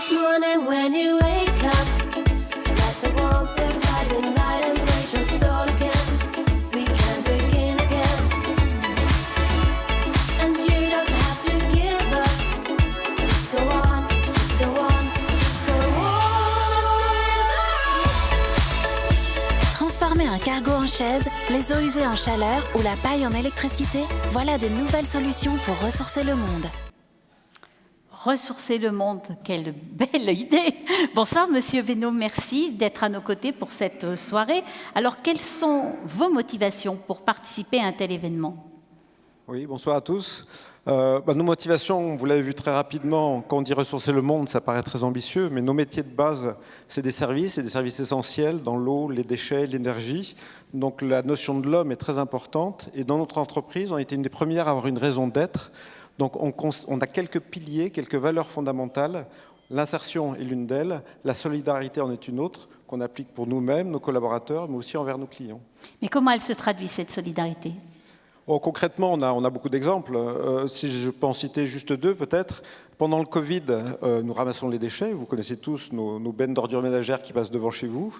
This morning when you wake up, let the warmth of rising light embrace your soul again. We can begin again. And you don't have to give up. Just go on, just go on, just go on. Transformer un cargo en chaise, les eaux usées en chaleur ou la paille en électricité, voilà de nouvelles solutions pour ressourcer le monde. Ressourcer le monde, quelle belle idée! Bonsoir Monsieur Benoît, merci d'être à nos côtés pour cette soirée. Alors, quelles sont vos motivations pour participer à un tel événement? Oui, bonsoir à tous. Nos motivations, vous l'avez vu très rapidement, quand on dit ressourcer le monde, ça paraît très ambitieux, mais nos métiers de base, c'est des services essentiels dans l'eau, les déchets, l'énergie. Donc la notion de l'homme est très importante. Et dans notre entreprise, on a été une des premières à avoir une raison d'être. Donc on a quelques piliers, quelques valeurs fondamentales. L'insertion est l'une d'elles, la solidarité en est une autre, qu'on applique pour nous-mêmes, nos collaborateurs, mais aussi envers nos clients. Mais comment elle se traduit, cette solidarité? Concrètement, on a beaucoup d'exemples. Si je peux en citer juste deux, peut-être. Pendant le Covid, nous ramassons les déchets. Vous connaissez tous nos bennes d'ordures ménagères qui passent devant chez vous.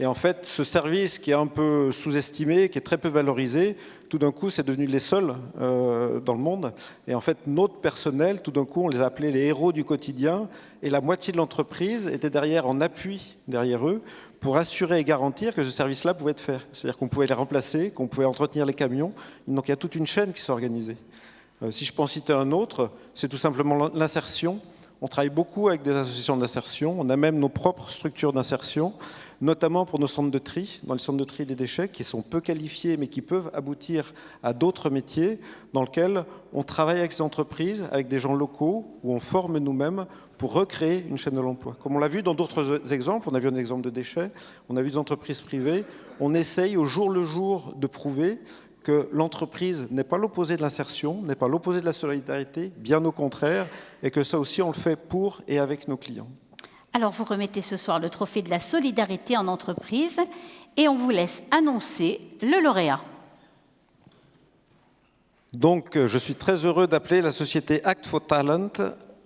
Et en fait, ce service qui est un peu sous-estimé, qui est très peu valorisé, tout d'un coup, c'est devenu les seuls dans le monde. Et en fait, notre personnel, tout d'un coup, on les a appelés les héros du quotidien. Et la moitié de l'entreprise était derrière, en appui derrière eux, pour assurer et garantir que ce service-là pouvait être fait. C'est-à-dire qu'on pouvait les remplacer, qu'on pouvait entretenir les camions. Donc il y a toute une chaîne qui s'est organisée. Si je peux en citer un autre, c'est tout simplement l'insertion. On travaille beaucoup avec des associations d'insertion. On a même nos propres structures d'insertion, notamment pour nos centres de tri, dans les centres de tri des déchets, qui sont peu qualifiés, mais qui peuvent aboutir à d'autres métiers, dans lesquels on travaille avec ces entreprises, avec des gens locaux, où on forme nous-mêmes pour recréer une chaîne de l'emploi. Comme on l'a vu dans d'autres exemples, on a vu un exemple de déchets, on a vu des entreprises privées, on essaye au jour le jour de prouver que l'entreprise n'est pas l'opposé de l'insertion, n'est pas l'opposé de la solidarité, bien au contraire, et que ça aussi on le fait pour et avec nos clients. Alors, vous remettez ce soir le trophée de la solidarité en entreprise et on vous laisse annoncer le lauréat. Donc, je suis très heureux d'appeler la société Act for Talent,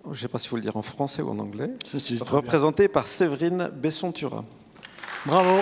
je ne sais pas si vous le dire en français ou en anglais, représentée par Séverine Besson-Turin. Bravo.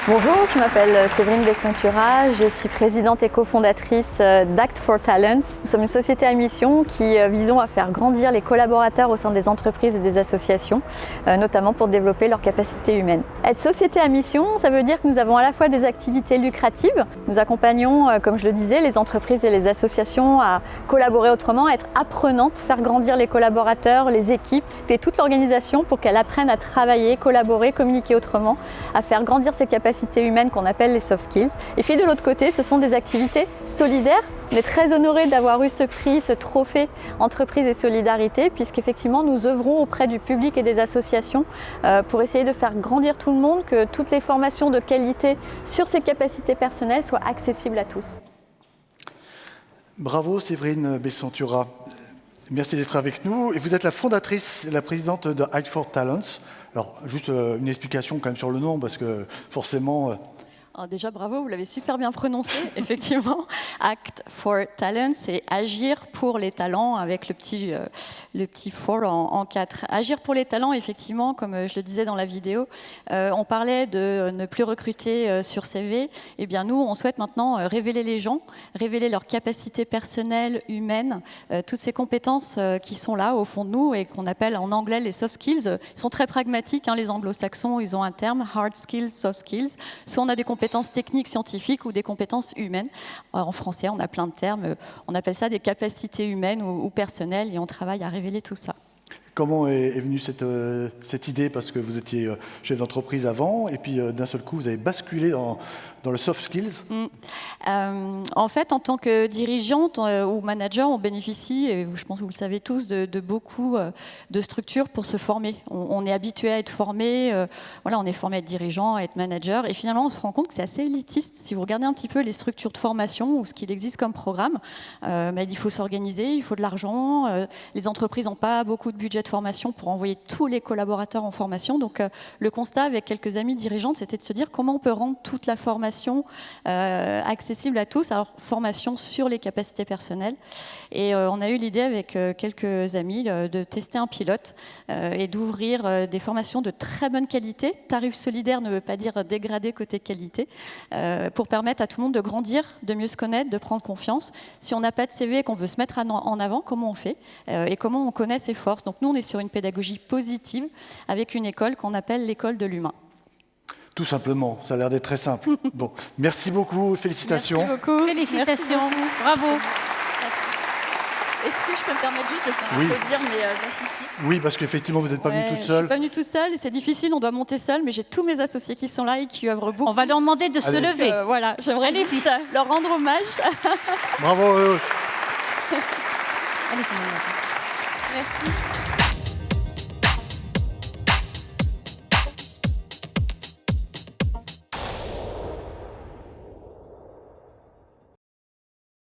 Bonjour, je m'appelle Séverine Besson-Turin, je suis présidente et cofondatrice d'Act for Talents. Nous sommes une société à mission qui visons à faire grandir les collaborateurs au sein des entreprises et des associations, notamment pour développer leurs capacités humaines. Être société à mission, ça veut dire que nous avons à la fois des activités lucratives. Nous accompagnons, comme je le disais, les entreprises et les associations à collaborer autrement, à être apprenantes, faire grandir les collaborateurs, les équipes et toute l'organisation pour qu'elle apprenne à travailler, collaborer, communiquer autrement, à faire grandir ses capacités humaines qu'on appelle les soft skills. Et puis de l'autre côté, ce sont des activités solidaires. On est très honorés d'avoir eu ce prix, ce trophée entreprise et solidarité, puisqu'effectivement nous œuvrons auprès du public et des associations pour essayer de faire grandir tout le monde, que toutes les formations de qualité sur ces capacités personnelles soient accessibles à tous. Bravo Séverine Besson-Turin. Merci d'être avec nous. Et vous êtes la fondatrice et la présidente de Act for Talents. Alors, juste une explication quand même sur le nom, parce que forcément... Alors déjà, bravo, vous l'avez super bien prononcé, effectivement. Act for Talent, c'est agir pour les talents, avec le petit for en 4. Agir pour les talents, effectivement, comme je le disais dans la vidéo, on parlait de ne plus recruter sur CV. Eh bien, nous, on souhaite maintenant révéler les gens, révéler leurs capacités personnelles, humaines, toutes ces compétences qui sont là, au fond de nous, et qu'on appelle en anglais les soft skills. Ils sont très pragmatiques, hein, les anglo-saxons, ils ont un terme, hard skills, soft skills. Soit on a des compétences techniques, scientifiques ou des compétences humaines. En français, on a plein de termes. On appelle ça des capacités humaines ou personnelles et on travaille à révéler tout ça. Comment est venue cette idée? Parce que vous étiez chef d'entreprise avant et puis d'un seul coup, vous avez basculé dans le soft skills. En fait, en tant que dirigeante ou manager, on bénéficie, et je pense que vous le savez tous, de beaucoup de structures pour se former. On est habitué à être formé, voilà, on est formé à être dirigeant, à être manager, et finalement, on se rend compte que c'est assez élitiste. Si vous regardez un petit peu les structures de formation ou ce qu'il existe comme programme, il faut s'organiser, il faut de l'argent. Les entreprises n'ont pas beaucoup de budget de formation pour envoyer tous les collaborateurs en formation. Donc, le constat avec quelques amis dirigeantes, c'était de se dire comment on peut rendre toute la formation formation accessible à tous, alors formation sur les capacités personnelles. Et on a eu l'idée avec quelques amis de tester un pilote et d'ouvrir des formations de très bonne qualité. Tarif solidaire ne veut pas dire dégradé côté qualité, pour permettre à tout le monde de grandir, de mieux se connaître, de prendre confiance. Si on n'a pas de CV et qu'on veut se mettre en avant, comment on fait et comment on connaît ses forces. Donc nous, on est sur une pédagogie positive avec une école qu'on appelle l'école de l'humain. Tout simplement, ça a l'air d'être très simple. Bon, merci beaucoup, félicitations. Merci beaucoup. Félicitations, Merci beaucoup. bravo. Est-ce que je peux me permettre juste de faire Oui. applaudir mes associés? Oui, parce qu'effectivement, vous n'êtes pas venue toute Je seule. suis pas venue toute seule et c'est difficile, on doit monter seule, mais j'ai tous mes associés qui sont là et qui œuvrent beaucoup. On va leur demander de se Allez. lever. Voilà, j'aimerais Allez-y. juste leur rendre hommage. Bravo. Allez-y, Manuela. Merci.